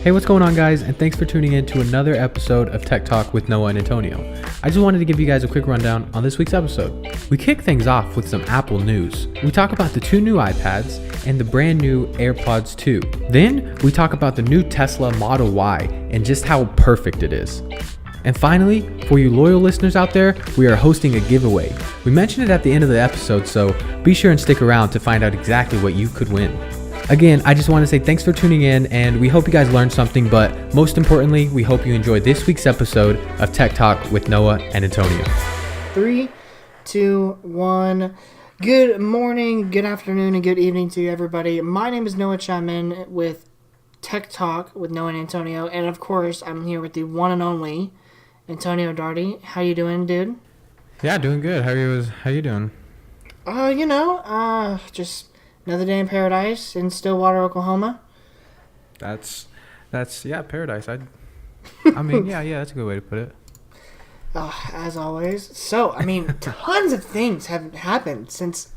Hey, what's going on, guys? And thanks for tuning in to another episode of Tech Talk with Noah and Antonio. I just wanted to give you guys a quick rundown on this week's episode. We kick things off with some Apple news. We talk about the two new iPads and the brand new AirPods 2. Then we talk about the new Tesla Model Y and just how perfect it is. And finally, for you loyal listeners out there, we are hosting a giveaway. We mentioned it at the end of the episode, so be sure and stick around to find out exactly what you could win. Again, I just want to say thanks for tuning in, and we hope you guys learned something, but most importantly, we hope you enjoyed this week's episode of Tech Talk with Noah and Antonio. 3, 2, 1. Good morning, good afternoon, and good evening to you, everybody. My name is Noah Chapman with Tech Talk with Noah and Antonio, and of course, I'm here with the one and only Antonio Darty. How you doing, dude? Yeah, doing good. How you doing? Just another day in paradise in Stillwater, Oklahoma. That's paradise. I mean, yeah, that's a good way to put it. As always. So, I mean, tons of things have happened since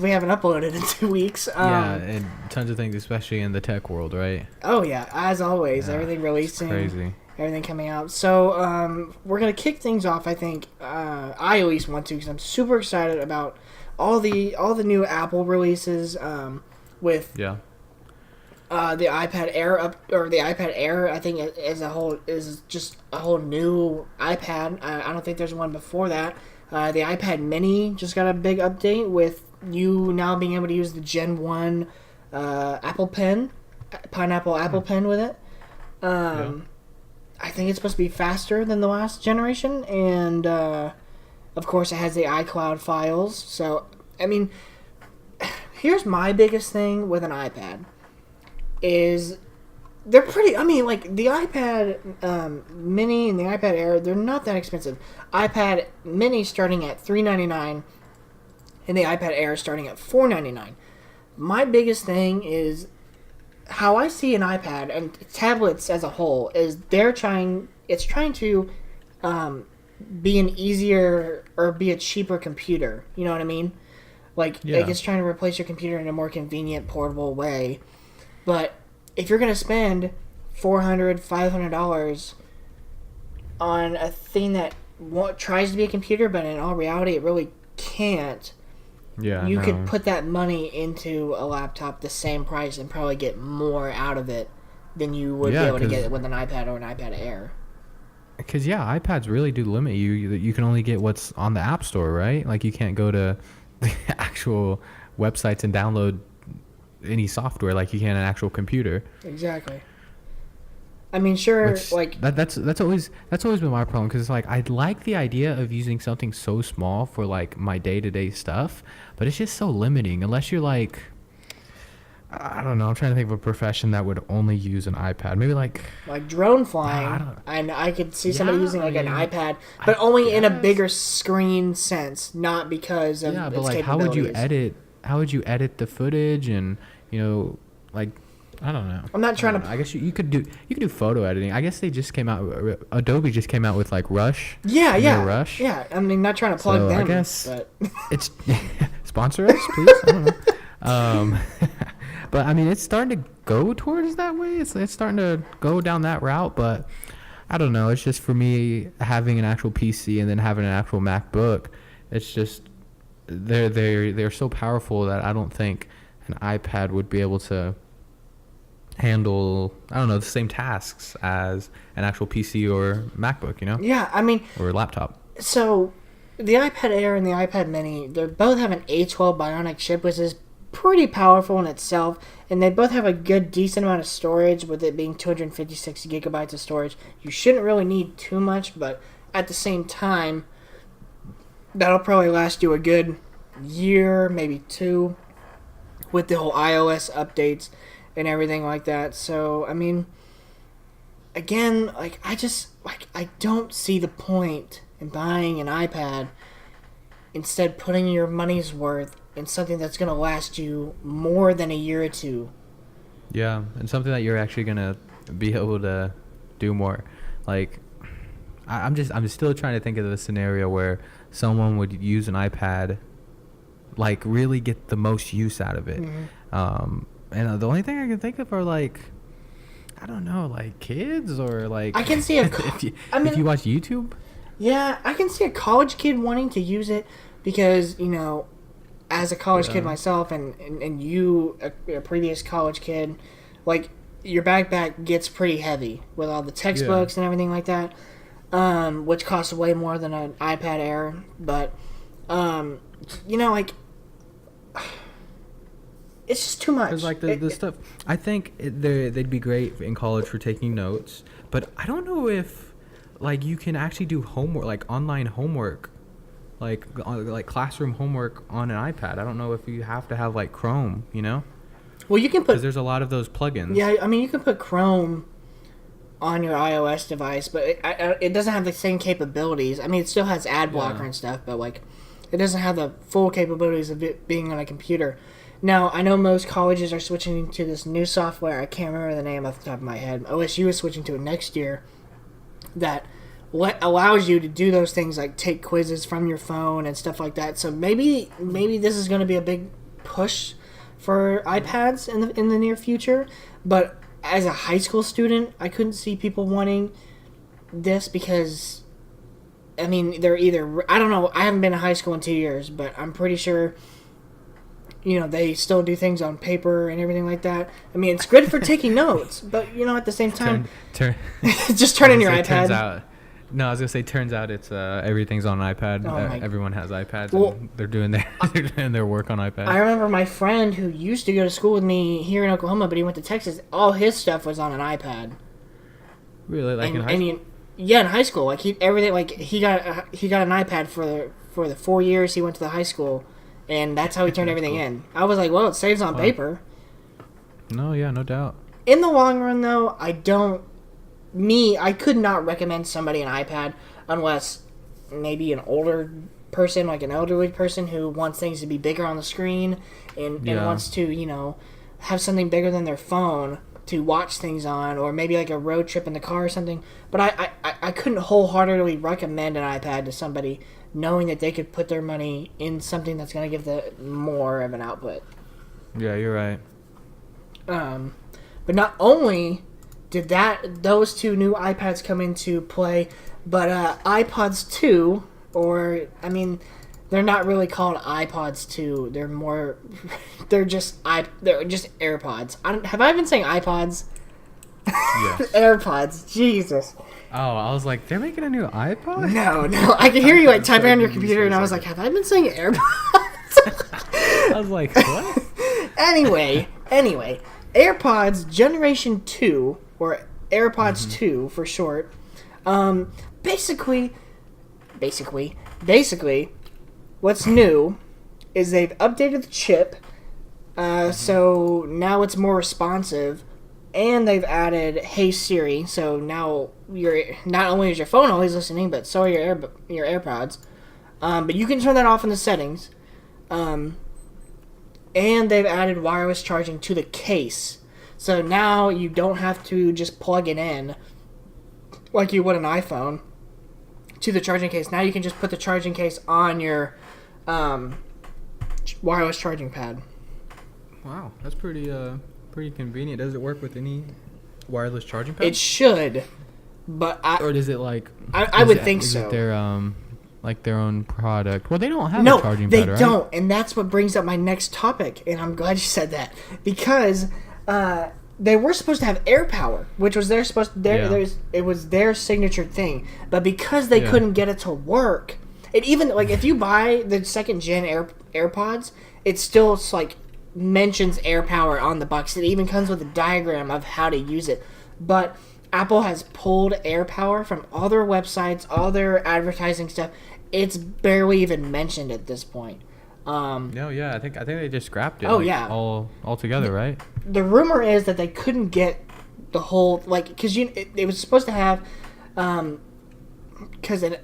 we haven't uploaded in 2 weeks. And tons of things, especially in the tech world, right? Oh yeah, as always, everything releasing, crazy, everything coming out. So, we're gonna kick things off. I think I at least want to, because I'm super excited about all the new Apple releases with the iPad Air the iPad Air. I think as a whole is just a whole new iPad. I don't think there's one before that. The iPad Mini just got a big update with you now being able to use the Gen 1 Apple Pen, Pineapple Apple Pen with it. I think it's supposed to be faster than the last generation, and of course, it has the iCloud files. So, I mean, here's my biggest thing with an iPad is they're pretty. I mean, like the iPad Mini and the iPad Air, they're not that expensive. iPad Mini starting at $399, and the iPad Air starting at $499. My biggest thing is how I see an iPad and tablets as a whole is it's trying to be an easier or be a cheaper computer. You know what I mean? Like it's trying to replace your computer in a more convenient, portable way. But if you're going to spend $400, $500 on a thing that tries to be a computer, but in all reality it really can't, you could put that money into a laptop the same price and probably get more out of it than you would be able to get with an iPad or an iPad Air. Because, iPads really do limit you. You can only get what's on the App Store, right? Like, you can't go to the actual websites and download any software like you can an actual computer. Exactly. I mean, sure, that's always been my problem, because like I like the idea of using something so small for like my day-to-day stuff, but it's just so limiting unless you're like, I don't know, I'm trying to think of a profession that would only use an iPad. Maybe like drone flying. And I could see somebody using like an iPad, but only in a bigger screen sense, not because of its like capabilities. how would you edit the footage, and like, I don't know. I'm not trying to. I guess you could do photo editing. I guess they just came out. Adobe just came out with like Rush. Yeah. Rush. Yeah, I mean, not trying to plug them. I guess but. It's sponsor us, please. I don't know. But I mean, it's starting to go towards that way. It's starting to go down that route. But I don't know. It's just, for me, having an actual PC and then having an actual MacBook, it's just they're so powerful that I don't think an iPad would be able to handle, I don't know, the same tasks as an actual PC or MacBook, Yeah, I mean, or laptop. So the iPad Air and the iPad Mini, they both have an A12 Bionic chip, which is pretty powerful in itself, and they both have a decent amount of storage, with it being 256 gigabytes of storage. You shouldn't really need too much, but at the same time, that'll probably last you a good year, maybe 2, with the whole iOS updates and everything like that. So, I mean, again, like, I don't see the point in buying an iPad, instead putting your money's worth in something that's going to last you more than a year or 2. Yeah, and something that you're actually going to be able to do more. Like, I'm still trying to think of the scenario where someone would use an iPad, like, really get the most use out of it. And the only thing I can think of are, like, I don't know, like kids or like. I can see if you watch YouTube. Yeah, I can see a college kid wanting to use it because, as a college kid myself and you, a previous college kid, like, your backpack gets pretty heavy with all the textbooks and everything like that, which costs way more than an iPad Air. But, like, it's just too much. Because, like, the stuff, I think they'd be great in college for taking notes, but I don't know if, like, you can actually do homework, like online homework, like classroom homework on an iPad. I don't know if you have to have like Chrome, Well, you can put, because there's a lot of those plugins. Yeah, I mean, you can put Chrome on your iOS device, but it doesn't have the same capabilities. I mean, it still has ad blocker and stuff, but like, it doesn't have the full capabilities of it being on a computer. Now, I know most colleges are switching to this new software. I can't remember the name off the top of my head. OSU is switching to it next year. That allows you to do those things like take quizzes from your phone and stuff like that. So maybe this is going to be a big push for iPads in the near future. But as a high school student, I couldn't see people wanting this because, I mean, they're either, I don't know, I haven't been in high school in 2 years, but I'm pretty sure, they still do things on paper and everything like that. I mean, it's good for taking notes, but, at the same time, just turn in your iPad. I was going to say, turns out it's everything's on an iPad. Everyone has iPads, and they're doing their work on iPad. I remember my friend who used to go to school with me here in Oklahoma, but he went to Texas. All his stuff was on an iPad. Really? Like in high school? Yeah, in high school. Like, he got an iPad for the 4 years he went to the high school. And that's how he turned everything in. I was like, well, it saves on paper. No, yeah, no doubt. In the long run, though, I could not recommend somebody an iPad unless maybe an older person, like an elderly person who wants things to be bigger on the screen and wants to, have something bigger than their phone to watch things on, or maybe like a road trip in the car or something. But I couldn't wholeheartedly recommend an iPad to somebody knowing that they could put their money in something that's going to give the more of an output. Yeah, you're right. But not only did those two new iPads come into play, but iPods 2, they're not really called iPods 2. They're just AirPods. Have I been saying iPods? Yes. AirPods. Jesus. Oh, I was like, they're making a new iPod? No. I could hear you like typing on your computer, and I was like, have I been saying AirPods? I was like, what? Anyway, AirPods Generation 2, or AirPods 2 for short. Basically, what's new is they've updated the chip, so now it's more responsive. And they've added Hey Siri, so now not only is your phone always listening, but so are your AirPods. But you can turn that off in the settings. And they've added wireless charging to the case, so now you don't have to just plug it in like you would an iPhone to the charging case. Now you can just put the charging case on your wireless charging pad. Wow, that's pretty convenient. Does it work with any wireless charging pad? It should, but or is it like? I would think so. Is it their own product? Well, they don't have a charging pad, right? No, they don't, and that's what brings up my next topic. And I'm glad you said that because they were supposed to have air power, which was it was their signature thing. But because they couldn't get it to work, it even like if you buy the second gen AirPods, it still like mentions air power on the box. It even comes with a diagram of how to use it. But Apple has pulled air power from all their websites, all their advertising stuff. It's barely even mentioned at this point. I think they just scrapped it. All together, right? The rumor is that they couldn't get the whole because it was supposed to have because a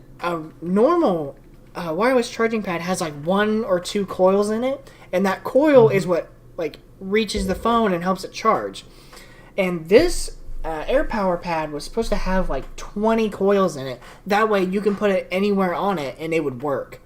normal wireless charging pad has like 1 or 2 coils in it, and that coil is what like reaches the phone and helps it charge. And this AirPower pad was supposed to have like 20 coils in it. That way you can put it anywhere on it and it would work.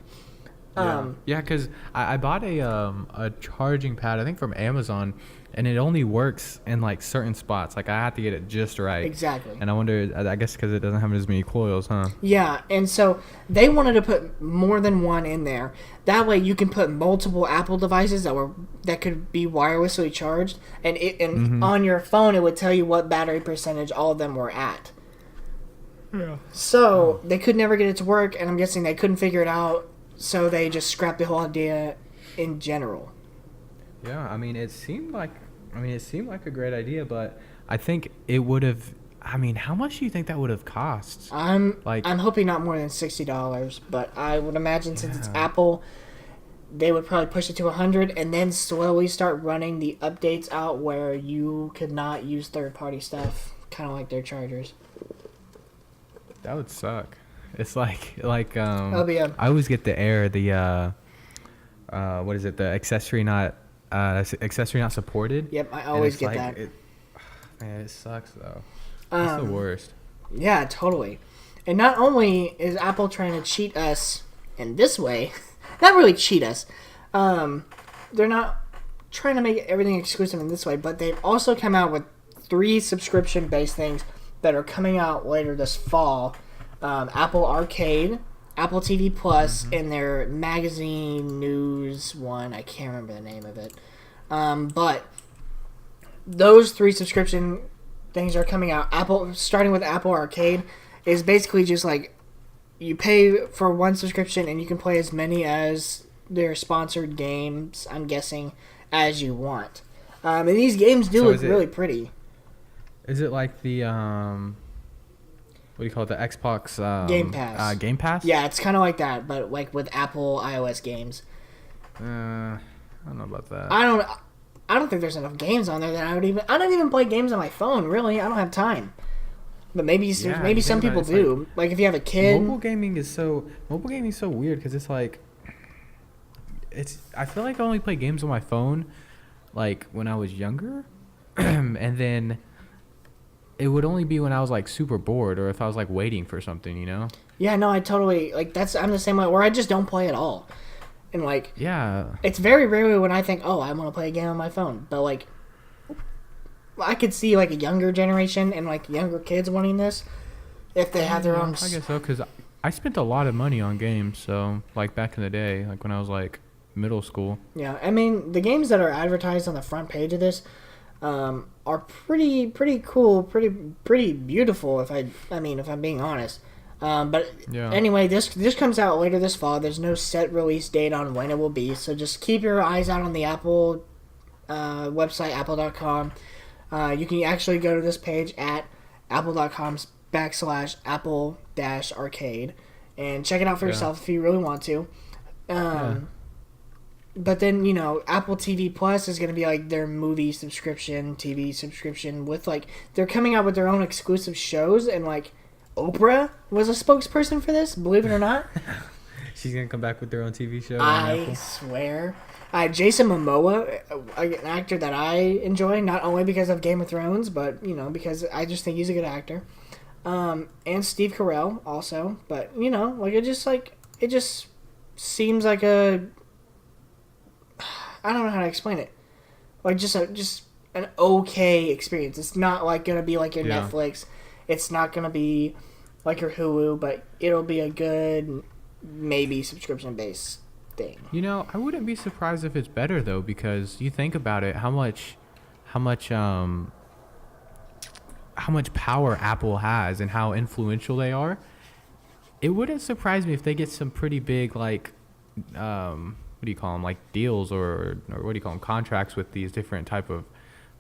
Because I bought a charging pad, I think from Amazon, and it only works in like certain spots. Like I have to get it just right. Exactly. And I wonder, I guess because it doesn't have as many coils, huh? Yeah, and so they wanted to put more than one in there. That way you can put multiple Apple devices that could be wirelessly charged, and on your phone it would tell you what battery percentage all of them were at. Yeah. So they could never get it to work, and I'm guessing they couldn't figure it out, so they just scrapped the whole idea in general. Yeah, I mean, it seemed like a great idea, but I think it would have. I mean, how much do you think that would have cost? I'm hoping not more than $60, but I would imagine since it's Apple, they would probably push it to $100 and then slowly start running the updates out where you could not use third-party stuff, kind of like their chargers. That would suck. It's like I always get the error, what is it? The accessory not supported. Yep, I always get that. Man, it sucks though. It's the worst. Yeah, totally. And not only is Apple trying to cheat us in this way, not really cheat us. They're not trying to make everything exclusive in this way, but they've also come out with 3 subscription-based things that are coming out later this fall. Apple Arcade, Apple TV Plus, and their magazine news one. I can't remember the name of it. But those 3 subscription things are coming out. Starting with Apple Arcade, is basically just like you pay for one subscription and you can play as many as their sponsored games, I'm guessing, as you want. And these games do look really pretty. Is it like the what do you call it? The Xbox Game Pass. Game Pass? Yeah, it's kind of like that, but like with Apple iOS games. I don't know about that. I don't think there's enough games on there that I don't even play games on my phone. Really, I don't have time. But maybe some people do. Like if you have a kid. Mobile gaming is so weird because it's like I feel like I only play games on my phone like when I was younger, and then it would only be when I was like super bored or if I was like waiting for something, you know? Yeah, no, I totally I'm the same way where I just don't play at all. And like, yeah, it's very rarely when I think, oh, I want to play a game on my phone. But like, I could see like a younger generation and like younger kids wanting this if they have their own. I guess so, because I spent a lot of money on games. So like back in the day, like when I was like middle school. Yeah, I mean the games that are advertised on the front page of this are pretty cool, pretty beautiful. If I'm being honest. But yeah. Anyway, this comes out later this fall. There's no set release date on when it will be, so just keep your eyes out on the Apple website, apple.com. You can actually go to this page at apple.com/apple-arcade and check it out for yourself if you really want to. But then, Apple TV Plus is going to be like their movie subscription, TV subscription with like, they're coming out with their own exclusive shows, and like, Oprah was a spokesperson for this, believe it or not. She's going to come back with their own TV show. I swear. Jason Momoa, an actor that I enjoy, not only because of Game of Thrones, but, because I just think he's a good actor. And Steve Carell also. But, it just seems like a... I don't know how to explain it. Like, just an okay experience. It's not, like, going to be like your Netflix. It's not going to be like your Hulu, but it'll be a good, maybe subscription-based thing. I wouldn't be surprised if it's better, though, because you think about it, how much power Apple has and how influential they are. It wouldn't surprise me if they get some pretty big, like, what do you call them, like deals or what do you call them, contracts with these different type of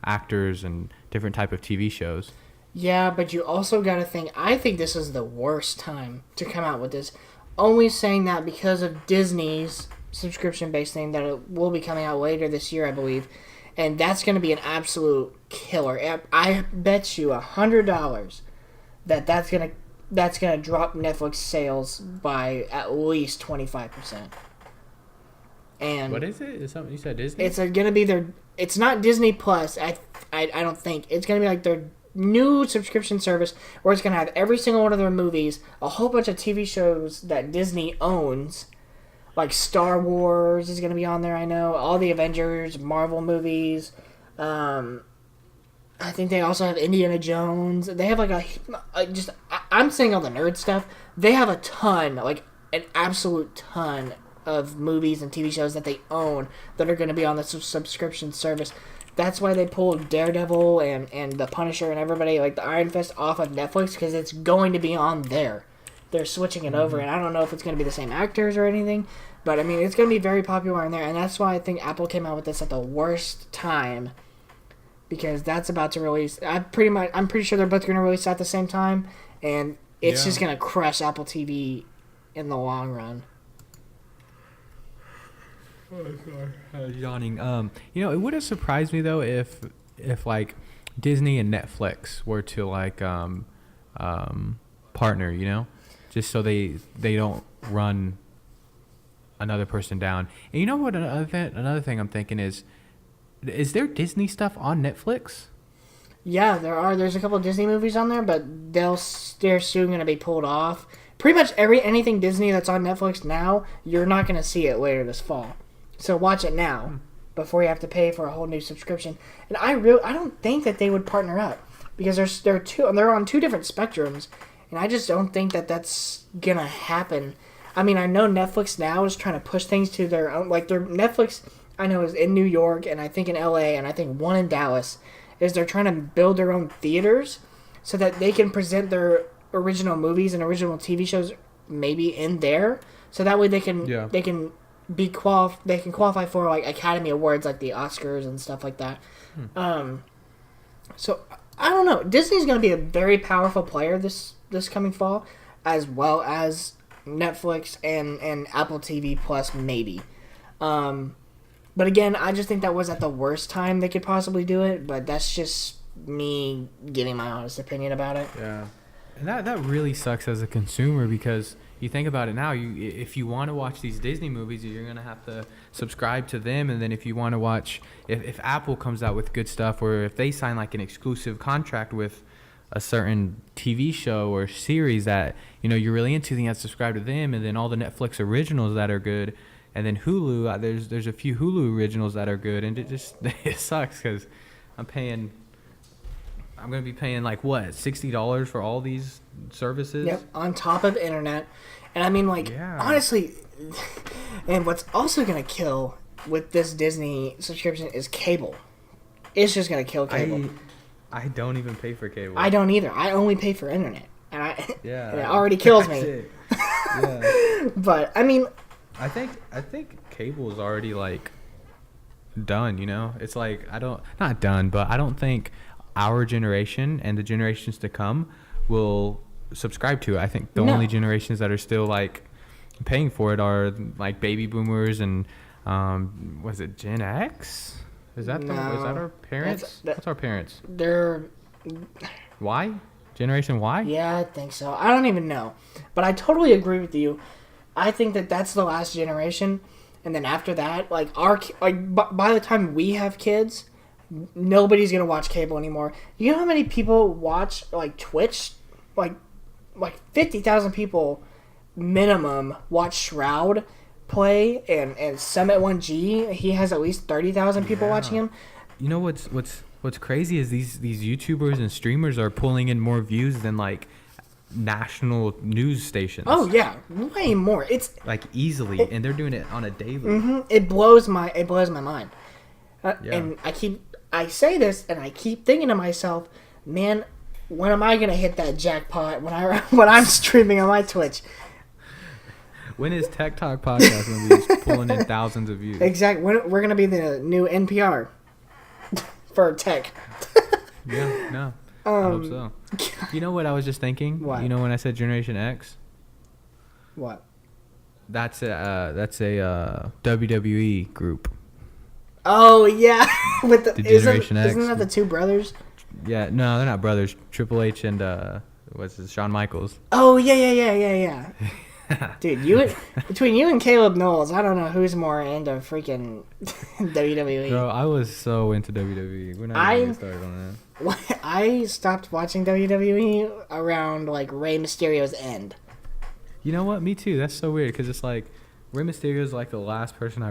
actors and different type of TV shows. Yeah, but you also got to think, I think this is the worst time to come out with this. Only saying that because of Disney's subscription-based thing that it will be coming out later this year, I believe. And that's going to be an absolute killer. I bet you $100 that's going to drop Netflix sales by at least 25%. And what is it? Is something you said Disney? It's going to be it's not Disney Plus. I don't think. It's going to be like their new subscription service where it's going to have every single one of their movies, a whole bunch of TV shows that Disney owns, like Star Wars is going to be on there, I know, all the Avengers, Marvel movies, I think they also have Indiana Jones. They have like I'm saying all the nerd stuff. They have a ton, like an absolute ton of movies and TV shows that they own that are going to be on the subscription service. That's why they pulled Daredevil and The Punisher and everybody, like the Iron Fist, off of Netflix, because it's going to be on there. They're switching it over, and I don't know if it's going to be the same actors or anything, but I mean, it's going to be very popular in there, and that's why I think Apple came out with this at the worst time, because that's about to release. I'm pretty sure they're both going to release at the same time, and it's just going to crush Apple TV in the long run. Oh, sorry. Yawning. It would have surprised me though if like Disney and Netflix were to like partner, just so they don't run another person down. And you know what? Another thing I'm thinking is there Disney stuff on Netflix? Yeah, there are. There's a couple of Disney movies on there, but they're soon going to be pulled off. Pretty much anything Disney that's on Netflix now, you're not going to see it later this fall. So watch it now before you have to pay for a whole new subscription. And I don't think that they would partner up, because they're on two different spectrums, and I just don't think that that's gonna happen. I mean, I know Netflix now is trying to push things to their own. Like their Netflix, I know, is in New York, and I think in LA, and I think one in Dallas. Is they're trying to build their own theaters so that they can present their original movies and original TV shows maybe in there, so that way they can qualify for like Academy Awards, like the Oscars and stuff like that. So I don't know. Disney's going to be a very powerful player this coming fall, as well as Netflix and Apple TV Plus maybe. But again, I just think that was at the worst time they could possibly do it. But that's just me giving my honest opinion about it. Yeah, and that really sucks as a consumer, because you think about it now, if you want to watch these Disney movies, you're going to have to subscribe to them. And then if you want to watch, if Apple comes out with good stuff, or if they sign like an exclusive contract with a certain TV show or series that, you're really into, then you have to subscribe to them. And then all the Netflix originals that are good. And then Hulu, there's a few Hulu originals that are good. And it sucks, because I'm going to be paying like what, $60 for all these services? Yep, on top of internet. And I mean, honestly, and what's also going to kill with this Disney subscription is cable. It's just going to kill cable. I don't even pay for cable. I don't either. I only pay for internet. And and it already kills me. Yeah. But, I mean, I think cable is already like done, It's like not done, but I don't think our generation and the generations to come will subscribe to it. I think the only generations that are still like paying for it are like baby boomers and was it Gen X? Is that our parents? What's our parents? They're Y? Generation Y? Yeah, I think so. I don't even know. But I totally agree with you. I think that that's the last generation, and then after that, by the time we have kids, nobody's gonna watch cable anymore. You know how many people watch like Twitch? Like 50,000 people minimum watch Shroud play, and Summit 1G. He has at least 30,000 people watching him. You know what's crazy is these YouTubers and streamers are pulling in more views than like national news stations. Oh yeah, way more. It's like easily, and they're doing it on a daily. It blows my mind. And I say this, and I keep thinking to myself, man, when am I gonna hit that jackpot when I'm streaming on my Twitch? When is Tech Talk Podcast gonna be pulling in thousands of views? Exactly. We're gonna be the new NPR for tech. Yeah, no. I hope so. You know what I was just thinking? What? When I said Generation X? What? That's a WWE group. Oh yeah, with the Generation X. Isn't that the two brothers? Yeah, no, they're not brothers. Triple H and Shawn Michaels. Oh yeah. Dude, between you and Caleb Knowles, I don't know who's more into freaking WWE. Bro, I was so into WWE. We're not even started on that. I stopped watching WWE around like Rey Mysterio's end. You know what? Me too. That's so weird, because it's like Rey Mysterio's like the last person I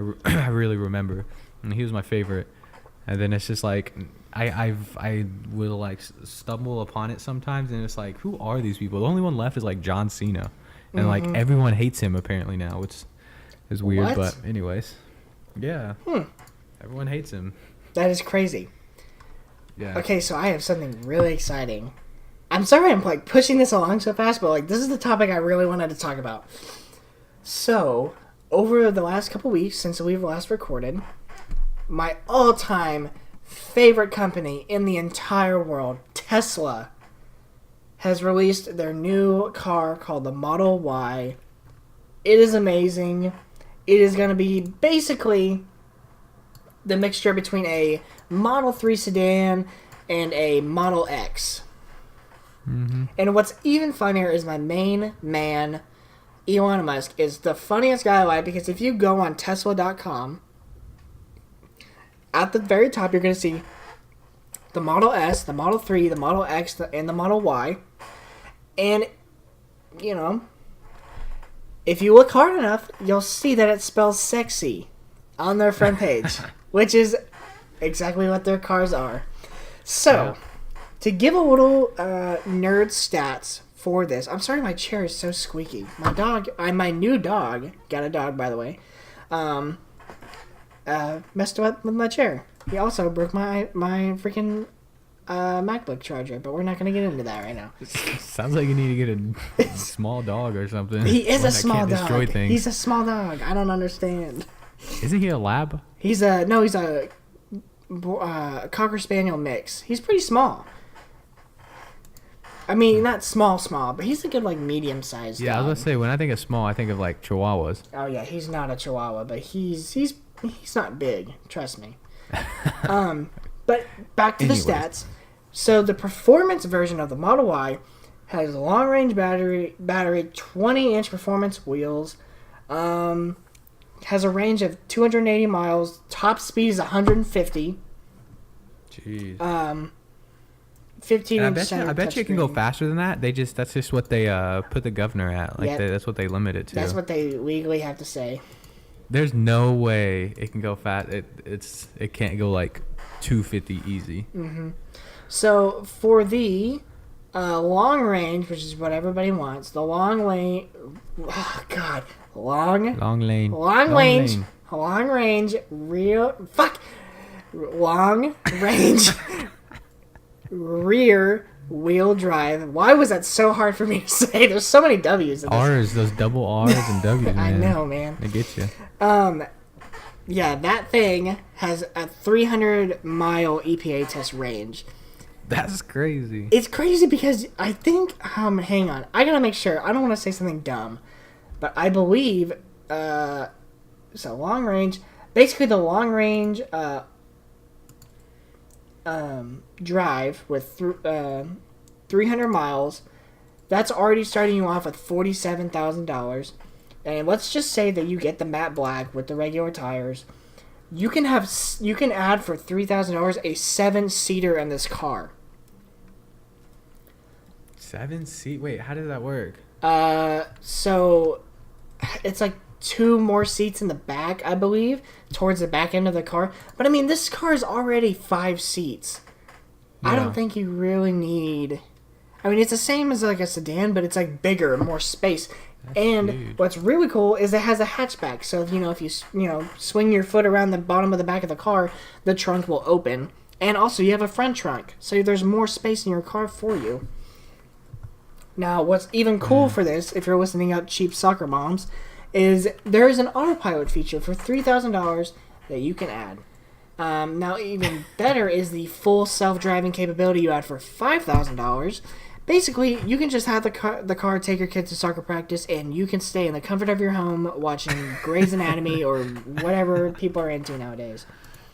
really remember, and he was my favorite. And then it's just like I will like stumble upon it sometimes, and it's like, who are these people? The only one left is like John Cena, and like everyone hates him apparently now, which is weird. What? But anyways, yeah, everyone hates him. That is crazy. Yeah. Okay, so I have something really exciting. I'm sorry I'm like pushing this along so fast, but like this is the topic I really wanted to talk about. So, over the last couple weeks since we've last recorded, my all-time favorite company in the entire world, Tesla, has released their new car called the Model Y. It is amazing. It is going to be basically the mixture between a Model 3 sedan and a Model X. Mm-hmm. And what's even funnier is my main man, Elon Musk, is the funniest guy alive, because if you go on Tesla.com, at the very top you're going to see the Model S, the Model 3, the Model X, and the Model Y. And, you know, if you look hard enough, you'll see that it spells sexy on their front page, which is exactly what their cars are. So, to give a little nerd stats for this, I'm sorry my chair is so squeaky. My new dog, got a dog by the way, messed up with my chair. He also broke my freaking MacBook charger, but we're not going to get into that right now. Sounds like you need to get a small dog or something. He is a small dog. Destroy things. He's a small dog. I don't understand. Isn't he a lab? He's a Cocker Spaniel mix. He's pretty small. I mean, not small, but he's a good, like, medium-sized dog. I was going to say, when I think of small, I think of, like, Chihuahuas. Oh, yeah, he's not a Chihuahua, but he's not big, trust me. But back to the stats. So the performance version of the Model Y has a long-range battery, 20-inch performance wheels, has a range of 280 miles, top speed is 150. Jeez. 15-inch I bet you it can go faster than that. That's just what they put the governor at. Like that's what they limit it to. That's what they legally have to say. There's no way it can go fast. It can't go like 250 easy. Mm-hmm. So for the long range, which is what everybody wants, the long range, rear wheel drive. Why was that so hard for me to say? There's so many W's in this. R's, those double R's and W's, man. I know, man. They get you. Yeah, that thing has a 300-mile EPA test range. That's crazy. It's crazy because I think, hang on, I gotta make sure. I don't want to say something dumb, but I believe, so long range, basically the long range, drive with 300 miles, that's already starting you off with $47,000. And let's just say that you get the matte black with the regular tires. You can add for $3,000 a 7-seater in this car. 7-seat? Wait, how does that work? So it's like 2 more seats in the back, I believe, towards the back end of the car. But I mean, this car is already 5 seats. Yeah. I don't think you really need. I mean, it's the same as like a sedan, but it's like bigger, more space. And huge. What's really cool is it has a hatchback. So if you swing your foot around the bottom of the back of the car, the trunk will open. And also you have a front trunk, so there's more space in your car for you. Now, what's even cool for this, if you're listening up cheap soccer moms, is there is an autopilot feature for $3,000 that you can add. Now, even better is the full self-driving capability you add for $5,000. Basically, you can just have the car take your kids to soccer practice, and you can stay in the comfort of your home watching Grey's Anatomy or whatever people are into nowadays.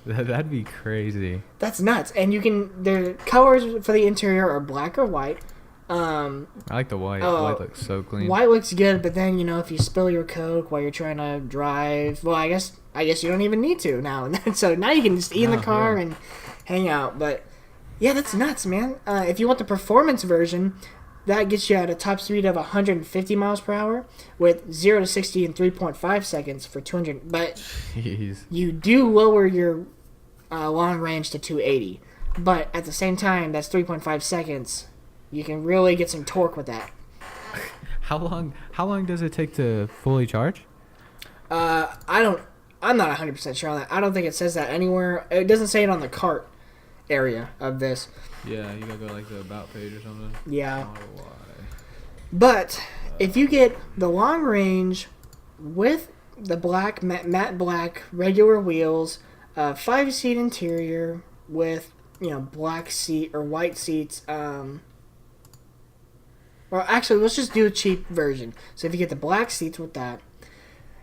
That'd be crazy. That's nuts. And the colors for the interior are black or white. I like the white. White looks so clean. White looks good, but then if you spill your Coke while you're trying to drive, well, I guess you don't even need to now. So now you can just eat in the car and hang out. But yeah, that's nuts, man. If you want the performance version, that gets you at a top speed of 150 miles per hour with 0 to 60 in 3.5 seconds for 200. But jeez. You do lower your long range to 280. But at the same time, that's 3.5 seconds. You can really get some torque with that. How long does it take to fully charge? I'm not 100% sure on that. I don't think it says that anywhere. It doesn't say it on the cart area of this. Yeah, you gotta go like the about page or something. Yeah. But if you get the long range with the black matte black regular wheels, 5-seat interior with black seat or white seats. Or actually, let's just do a cheap version. So if you get the black seats with that,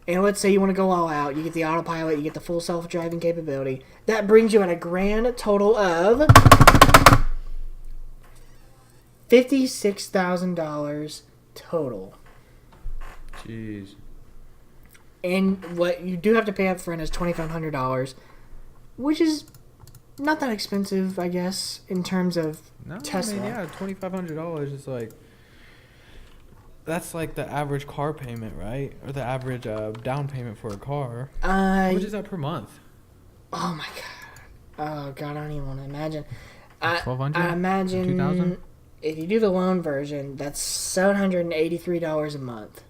and let's say you want to go all out, you get the autopilot, you get the full self-driving capability. That brings you at a grand total of $56,000 total. Jeez. And what you do have to pay up front is $2,500, which is not that expensive, I guess, in terms of Tesla. I mean, yeah, $2,500 is like... That's like the average car payment, right? Or the average down payment for a car. How much is that per month? Oh my god! Oh god, I don't even want to imagine. $1,200? I imagine $2,000? if you do the loan version, that's $783 a month.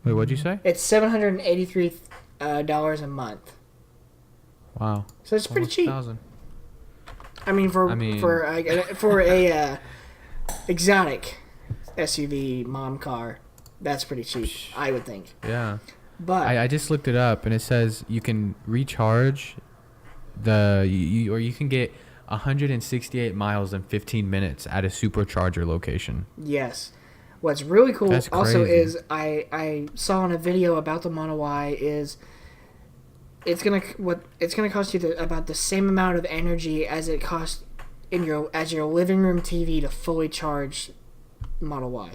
Wait, what'd you say? It's $783 a month. Wow. So it's pretty cheap. $1,000. I mean, for a exotic SUV mom car, that's pretty cheap, I would think. Yeah. But I just looked it up, and it says you can recharge you can get 168 miles in 15 minutes at a Supercharger location. Yes. What's really cool That's also crazy. is I saw in a video about the Model Y is it's gonna cost you about the same amount of energy as it costs as your living room TV to fully charge Model Y.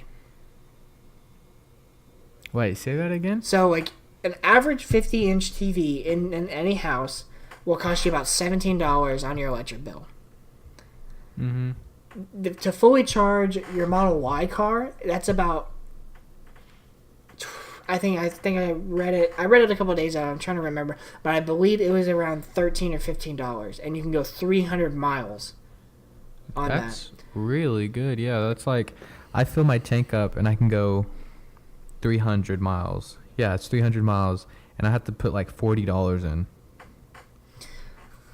Wait, say that again? So like an average 50-inch TV in any house will cost you about $17 on your electric bill. Mm-hmm. To fully charge your Model Y car, that's about... I think I read it. I read it a couple of days ago. I'm trying to remember, but I believe it was around $13 or $15, and you can go 300 miles on That's that. really good. Yeah, that's like I fill my tank up and I can go 300 miles. Yeah, it's 300 miles, and I have to put like $40 in.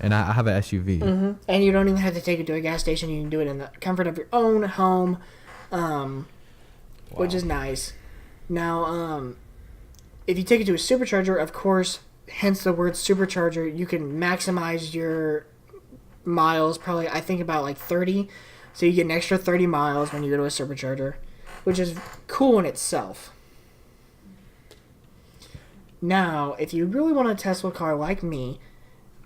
And I have an SUV. Mm-hmm. And you don't even have to take it to a gas station. You can do it in the comfort of your own home, which is nice. Now, if you take it to a supercharger, of course, hence the word supercharger, you can maximize your miles, probably, I think, about like 30. So you get an extra 30 miles when you go to a supercharger, which is cool in itself. Now, if you really want a Tesla car like me,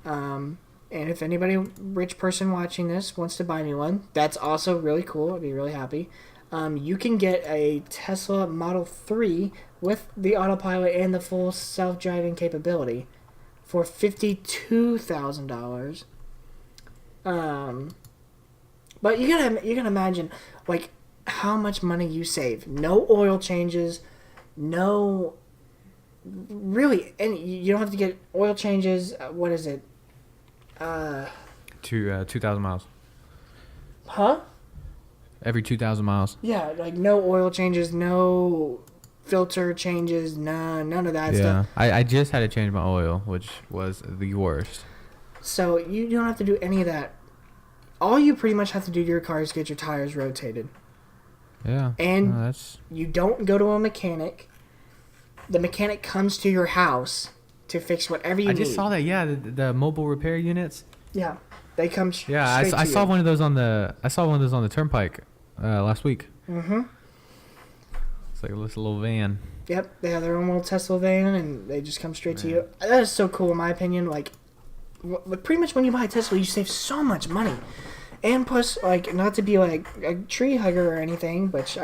and if anybody rich person watching this wants to buy me one, that's also really cool. I'd be really happy. You can get a Tesla Model 3 with the autopilot and the full self-driving capability for $52,000. But you gotta imagine like how much money you save. No oil changes, no. Really, and you don't have to get oil changes. What is it? 2,000 miles. Huh? Every 2,000 miles. Yeah, like no oil changes, no filter changes, none of that stuff. I just had to change my oil, which was the worst. So you don't have to do any of that. All you pretty much have to do to your car is get your tires rotated. Yeah. And you don't go to a mechanic. The mechanic comes to your house to fix whatever you need. I just saw that. Yeah, the mobile repair units. Yeah, they come. Yeah, I saw one of those on the turnpike last week. Mm-hmm. It's like this little van. Yep, they have their own little Tesla van, and they just come straight to you. That is so cool, in my opinion. Like, pretty much when you buy a Tesla, you save so much money. And plus, like, not to be like a tree hugger or anything, but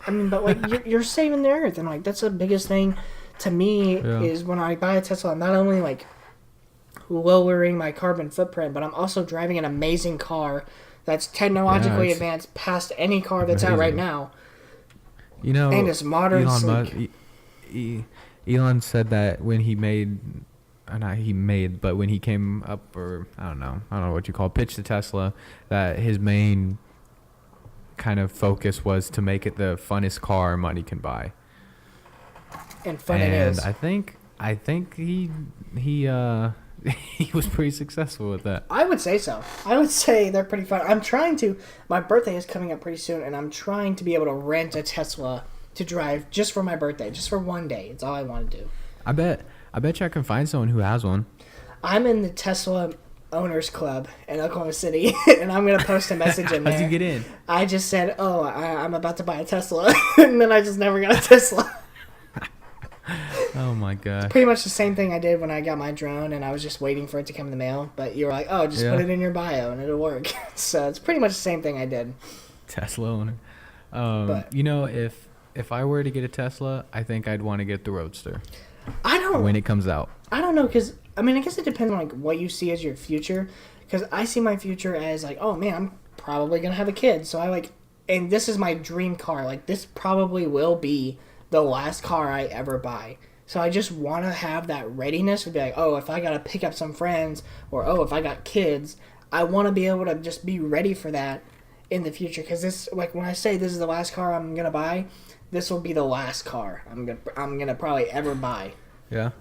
but like you're saving the earth, and like that's the biggest thing to me is when I buy a Tesla, I'm not only like lowering my carbon footprint, but I'm also driving an amazing car that's technologically advanced past any car that's out right now. You know, and it's modern. Elon said that when he made but when he came up, or I don't know what you call it, pitched to Tesla, that his main kind of focus was to make it the funnest car money can buy. And fun it is. And I think he he was pretty successful with that. I would say so. I would say they're pretty fun. My birthday is coming up pretty soon, and I'm trying to be able to rent a Tesla to drive just for my birthday, just for one day. It's all I want to do. I bet you I can find someone who has one. I'm in the Tesla Owners Club in Oklahoma City, and I'm going to post a message in there. How'd you get in? I just said, I'm about to buy a Tesla, and then I just never got a Tesla. Oh my god! It's pretty much the same thing I did when I got my drone, and I was just waiting for it to come in the mail. But you were like, just put it in your bio, and it'll work. So it's pretty much the same thing I did. Tesla owner. If I were to get a Tesla, I think I'd want to get the Roadster. When it comes out. I don't know, because I guess it depends on like what you see as your future. Because I see my future as like, oh man, I'm probably gonna have a kid. So and this is my dream car. Like this probably will be the last car I ever buy. So I just want to have that readiness to be like, if I got to pick up some friends, or if I got kids, I want to be able to just be ready for that in the future. Because this, like when I say this is the last car I'm going to buy, this will be the last car I'm gonna probably ever buy. Yeah.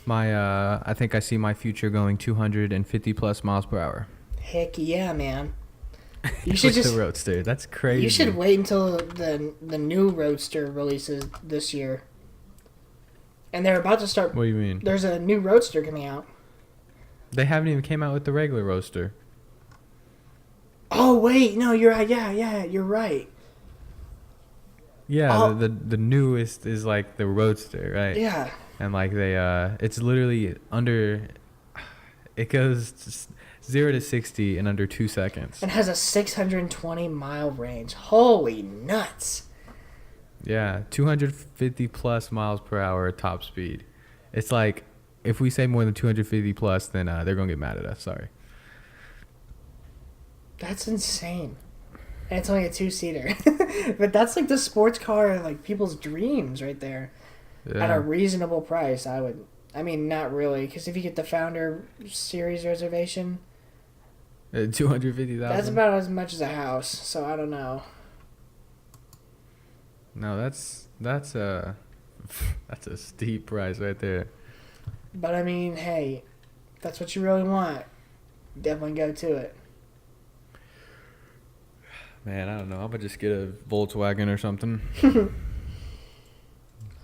I think I see my future going 250 plus miles per hour. Heck yeah, man. You should just the Roadster. That's crazy. You should wait until the new Roadster releases this year. And they're about to start. What do you mean? There's a new Roadster coming out. They haven't even came out with the regular Roadster. Oh wait, no, you're right. Yeah, you're right. Yeah, the newest is like the Roadster, right? Yeah. And like it's literally it goes 0 to 60 in under 2 seconds. It has a 620 mile range. Holy nuts. Yeah, 250 plus miles per hour top speed. It's like, if we say more than 250 plus, then they're going to get mad at us. Sorry. That's insane. And it's only a 2-seater. But that's like the sports car, like people's dreams right there. Yeah. At a reasonable price, not really. Because if you get the Founder Series reservation, 250,000. That's about as much as a house. So I don't know. No, that's a steep price right there. But hey, if that's what you really want, definitely go to it. Man, I don't know. I'm gonna just get a Volkswagen or something. I'm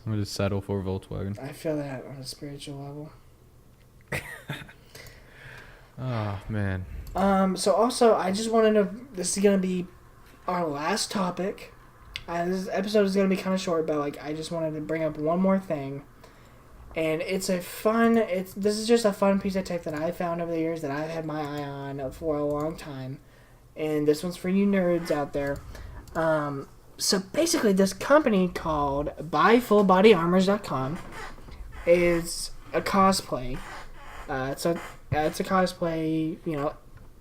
gonna just settle for a Volkswagen. I feel that on a spiritual level. Oh man. So also, I just wanted to. This is gonna be our last topic. This episode is going to be kind of short, but I just wanted to bring up one more thing. And this is just a fun piece of tech that I found over the years that I've had my eye on for a long time. And this one's for you nerds out there. So basically, this company called BuyFullBodyArmors.com is a cosplay. It's a cosplay,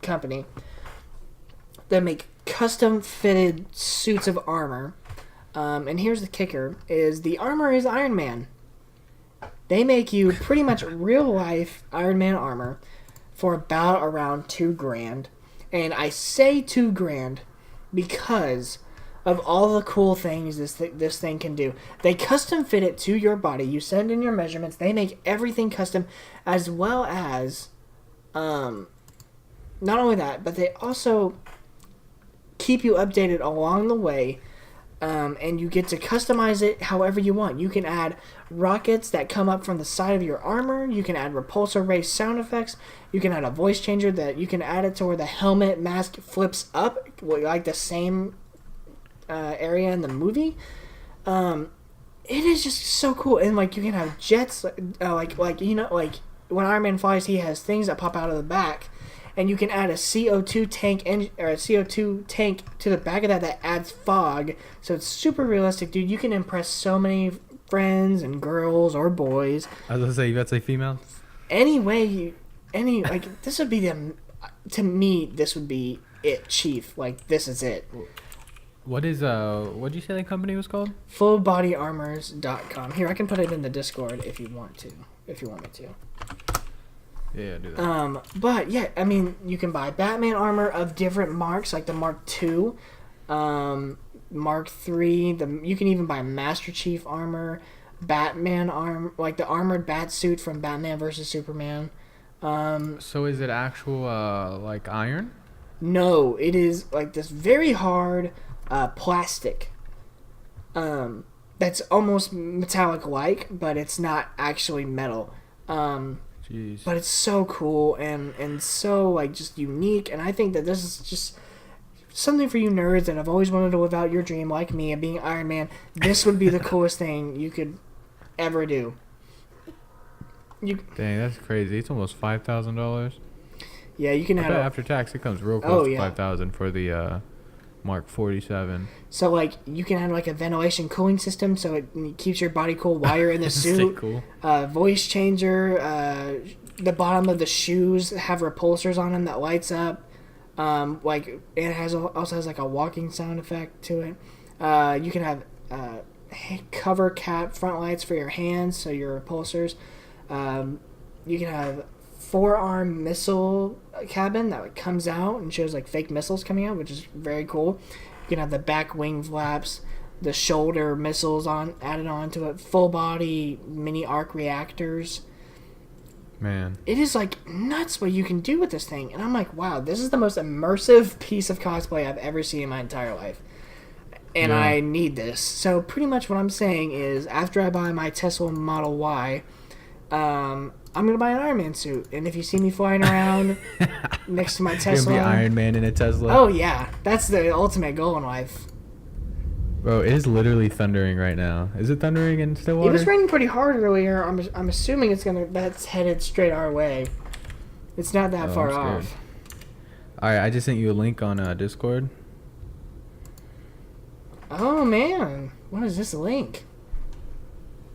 company that make custom fitted suits of armor. And here's the kicker, is the armor is Iron Man. They make you pretty much real life Iron Man armor for around $2,000. And I say $2,000 because of all the cool things this thing can do. They custom fit it to your body. You send in your measurements. They make everything custom, as well as not only that, but they also keep you updated along the way, and you get to customize it however you want. You can add rockets that come up from the side of your armor. You can add repulsor ray sound effects. You can add a voice changer that you can add it to where the helmet mask flips up, like the same area in the movie. It is just so cool, and you can have jets, like when Iron Man flies, he has things that pop out of the back. And you can add a CO2 tank or a CO2 tank to the back of that adds fog. So it's super realistic, dude. You can impress so many friends and girls or boys. I was gonna say, you got to say female. This would be to me, this would be it, Chief. This is it. What did you say the company was called? FullBodyArmors.com. Here, I can put it in the Discord if you want to. if you want me to. Yeah, do that. But yeah, I mean, you can buy Batman armor of different marks, like the Mark II, Mark III. You can even buy Master Chief armor, Batman armor, like the armored bat suit from Batman versus Superman. So is it actual like iron? No, it is like this very hard plastic. That's almost metallic-like, but it's not actually metal. Jeez. But it's so cool and so like just unique, and I think that this is just something for you nerds that have always wanted to live out your dream like me of being Iron Man. This would be the coolest thing you could ever do. Dang, that's crazy. It's almost $5,000. Yeah, you can have after tax it comes real close to $5,000 for the Mark 47. So like you can have like a ventilation cooling system so it keeps your body cool while you're in the suit. Cool. Voice changer, the bottom of the shoes have repulsors on them that lights up. Like it also has like a walking sound effect to it. You can have cover cap front lights for your hands, so your repulsors. You can have forearm missile cabin that comes out and shows like fake missiles coming out, which is very cool. You can have the back wing flaps, the shoulder missiles added onto it, full body mini arc reactors. Man, it is like nuts what you can do with this thing, and I'm like, wow, this is the most immersive piece of cosplay I've ever seen in my entire life, and I need this. So pretty much what I'm saying is, after I buy my Tesla Model Y, I'm gonna buy an Iron Man suit, and if you see me flying around next to my Tesla, you're gonna be Iron Man in a Tesla. Oh yeah, that's the ultimate goal in life. Bro, it is literally thundering right now. Is it thundering in Stillwater? It was raining pretty hard earlier. I'm assuming that's headed straight our way. It's not that far off. All right, I just sent you a link on Discord. Oh man, what is this link?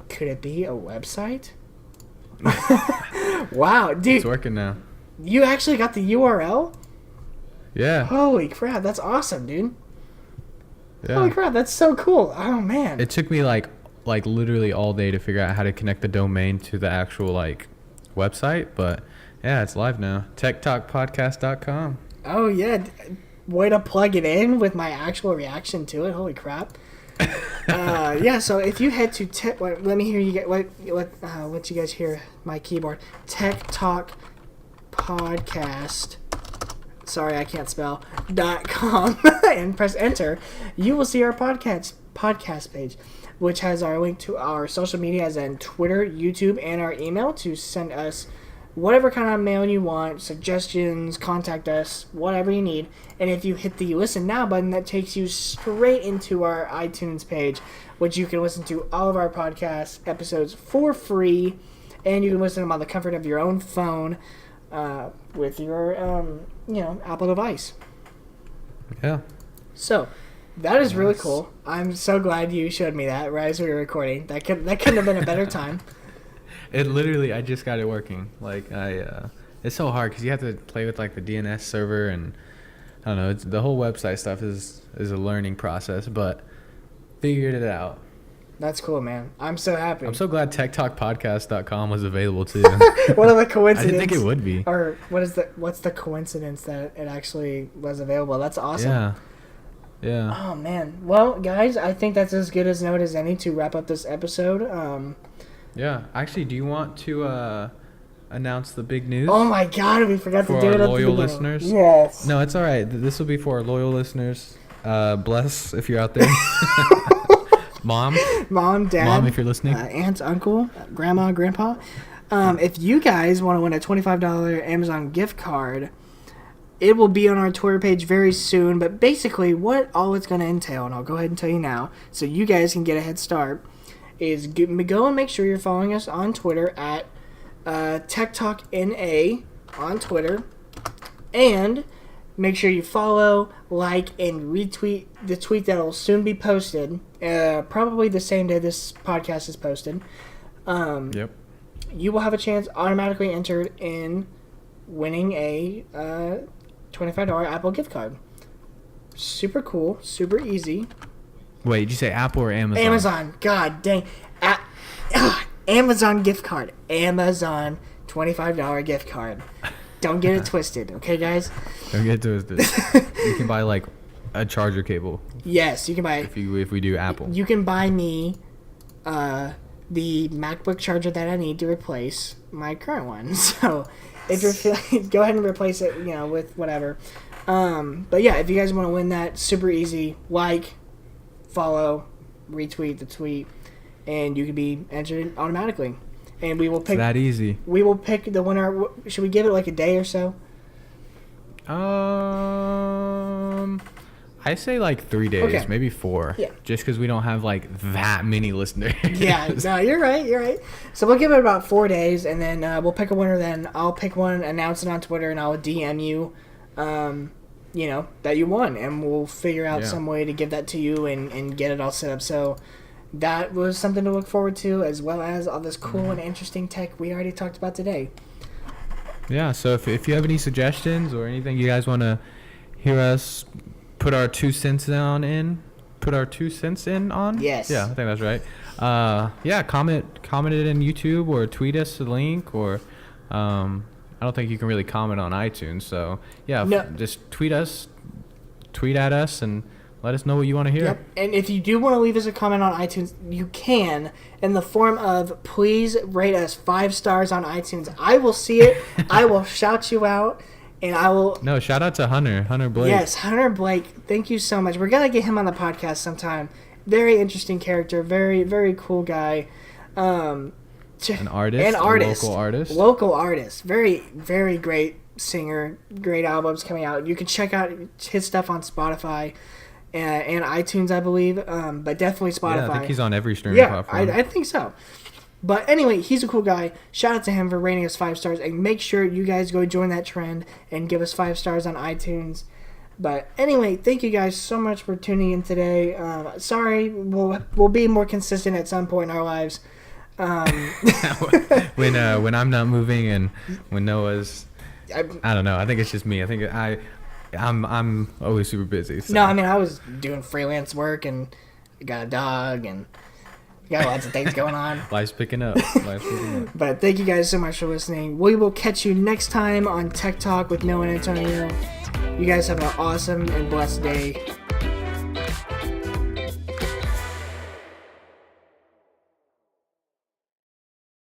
Could it be a website? Wow, dude. It's working now. You actually got the URL? Yeah. Holy crap, that's awesome, dude. Yeah. Holy crap, that's so cool. Oh man. It took me like literally all day to figure out how to connect the domain to the actual like website, but yeah, it's live now. TechTalkPodcast.com. Oh yeah. Way to plug it in with my actual reaction to it. Holy crap. Yeah, so if you head to let me hear you get let you guys hear my keyboard. Tech Talk Podcast. Sorry, I can't spell. .com and press enter. You will see our podcast page, which has our link to our social media, as in Twitter, YouTube, and our email to send us whatever kind of mail you want, suggestions, contact us, whatever you need. And if you hit the listen now button, that takes you straight into our iTunes page, which you can listen to all of our podcast episodes for free, and you can listen to them on the comfort of your own phone with your Apple device. Yeah. So that is really cool. I'm so glad you showed me that right as we were recording. That couldn't have been a better time. It literally, I just got it working. Like it's so hard because you have to play with like the DNS server, and I don't know. The whole website stuff is a learning process, but figured it out. That's cool, man. I'm so happy. I'm so glad TechTalkPodcast.com was available too. What are the coincidences? I didn't think it would be. Or what's the coincidence that it actually was available? That's awesome. Yeah. Yeah. Oh man. Well, guys, I think that's as good a note as any to wrap up this episode. Yeah. Actually, do you want to announce the big news? Oh my God, we forgot to do it at the beginning. For our loyal listeners? Yes. No, it's all right. This will be for our loyal listeners. Bless if you're out there. Mom, Dad, if you're listening, aunt, uncle, grandma, grandpa. If you guys want to win a $25 Amazon gift card, it will be on our Twitter page very soon. But basically, what all it's going to entail, and I'll go ahead and tell you now, so you guys can get a head start, is go and make sure you're following us on Twitter at TechTalkNA on Twitter, and make sure you follow, like, and retweet the tweet that will soon be posted, probably the same day this podcast is posted. Yep. You will have a chance automatically entered in winning a $25 Apple gift card. Super cool, super easy. Wait, did you say Apple or Amazon? Amazon. God dang. Amazon gift card. Amazon $25 gift card. Don't get it twisted, okay, guys? Don't get it twisted. You can buy like a charger cable. Yes, you can buy. If we do Apple, you can buy me the MacBook charger that I need to replace my current one. So if you're feeling, go ahead and replace it, with whatever. But yeah, if you guys want to win that, super easy. Like, follow, retweet the tweet, and you can be entered automatically. And we will pick. It's that easy. We will pick the winner. Should we give it like a day or so? I say like 3 days, okay. Maybe 4. Yeah. Just because we don't have like that many listeners. Yeah, no, you're right. So we'll give it about 4 days, and then we'll pick a winner. Then I'll pick one, announce it on Twitter, and I'll DM you, that you won, and we'll figure out some way to give that to you and get it all set up. So that was something to look forward to, as well as all this cool and interesting tech we already talked about today. Yeah, so if you have any suggestions or anything you guys want to hear us put our 2 cents on? Yes. Yeah, I think that's right. Comment it in YouTube or tweet us a link, or I don't think you can really comment on iTunes. So yeah, just tweet at us and let us know what you want to hear. Yep. And if you do want to leave us a comment on iTunes, you can in the form of please rate us 5 stars on iTunes. I will see it. I will shout you out. And I will... No, shout out to Hunter Blake. Yes, Hunter Blake. Thank you so much. We're going to get him on the podcast sometime. Very interesting character. Very, very cool guy. An artist. Local artist. Very, very great singer. Great albums coming out. You can check out his stuff on Spotify and iTunes, I believe. But definitely Spotify. Yeah, I think he's on every streaming platform. I think so. But anyway, he's a cool guy. Shout out to him for rating us 5 stars. And make sure you guys go join that trend and give us 5 stars on iTunes. But anyway, thank you guys so much for tuning in today. Sorry, we'll be more consistent at some point in our lives. When I'm not moving and when Noah's... I don't know. I think it's just me. I think I'm always super busy. So. No, I mean, I was doing freelance work and got a dog and... got lots of things going on. Life's picking up. But thank you guys so much for listening. We will catch you next time on Tech Talk with Noah and Antonio. You guys have an awesome and blessed day.